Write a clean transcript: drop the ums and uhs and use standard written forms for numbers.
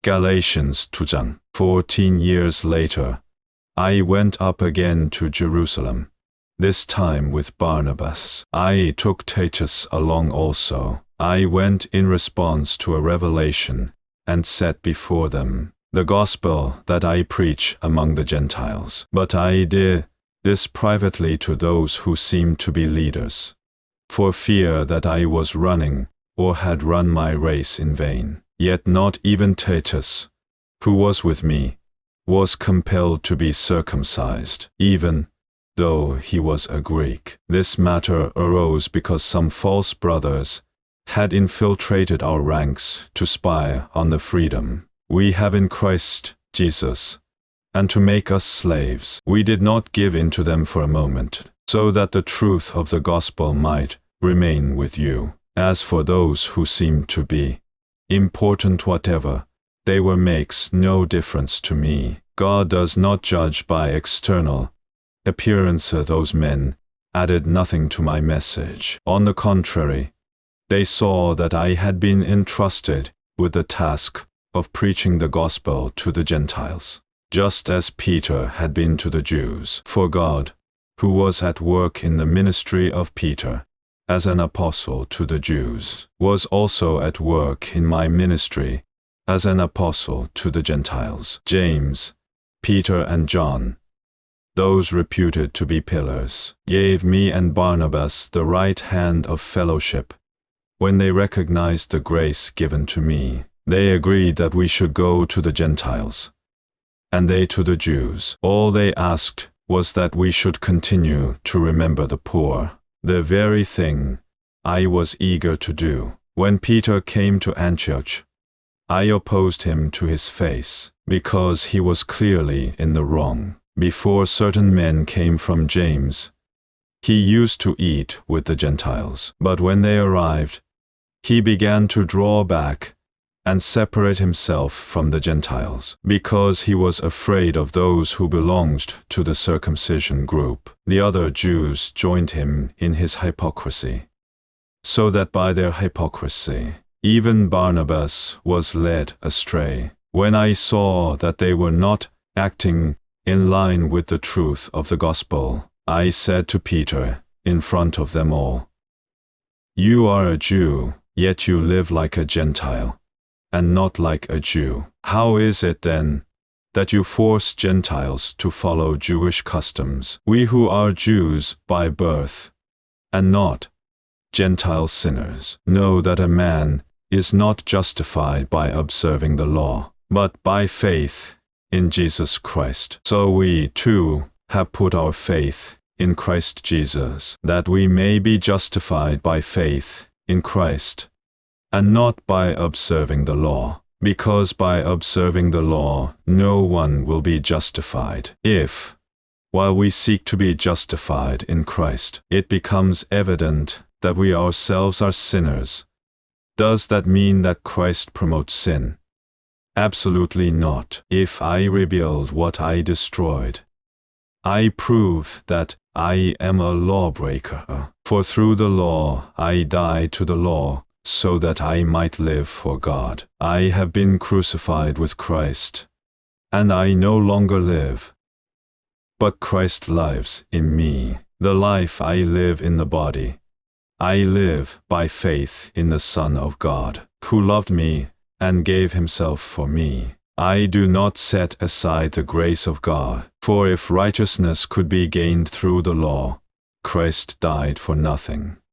Galatians 2장. 14 years later, I went up again to Jerusalem, this time with Barnabas. I took Titus along also. I went in response to a revelation and set before them the gospel that I preach among the Gentiles. But I did this privately to those who seemed to be leaders, for fear that I was running or had run my race in vain. Yet not even Titus, who was with me, was compelled to be circumcised, even though he was a Greek. This matter arose because some false brothers had infiltrated our ranks to spy on the freedom we have in Christ Jesus, and to make us slaves. We did not give in to them for a moment, so that the truth of the gospel might remain with you. As for those who seemed to be important, whatever they were makes no difference to me. God does not judge by external appearance. Those men added nothing to my message. On the contrary, they saw that I had been entrusted with the task of preaching the gospel to the Gentiles, just as Peter had been to the Jews. For God, who was at work in the ministry of Peter as an apostle to the Jews, was also at work in my ministry as an apostle to the Gentiles. James, Peter and John, those reputed to be pillars, gave me and Barnabas the right hand of fellowship when they recognized the grace given to me. They agreed that we should go to the Gentiles, and they to the Jews. All they asked was that we should continue to remember the poor, the very thing I was eager to do. When Peter came to Antioch, I opposed him to his face, because he was clearly in the wrong. Before certain men came from James, he used to eat with the Gentiles. But when they arrived, he began to draw back and separate himself from the Gentiles, because he was afraid of those who belonged to the circumcision group. The other Jews joined him in his hypocrisy, so that by their hypocrisy, even Barnabas was led astray. When I saw that they were not acting in line with the truth of the gospel, I said to Peter in front of them all, "You are a Jew, yet you live like a Gentile, and not like a Jew. How is it then that you force Gentiles to follow Jewish customs? We who are Jews by birth, and not Gentile sinners, know that a man is not justified by observing the law, but by faith in Jesus Christ. So we too have put our faith in Christ Jesus, that we may be justified by faith in Christ, and not by observing the law, because by observing the law no one will be justified. If, while we seek to be justified in Christ, it becomes evident that we ourselves are sinners, does that mean that Christ promotes sin? Absolutely not. If I rebuild what I destroyed, I prove that I am a lawbreaker. For through the law I died to the law, so that I might live for God. I have been crucified with Christ, and I no longer live, but Christ lives in me. The life I live in the body, I live by faith in the Son of God, who loved me and gave himself for me. I do not set aside the grace of God, for if righteousness could be gained through the law, Christ died for nothing.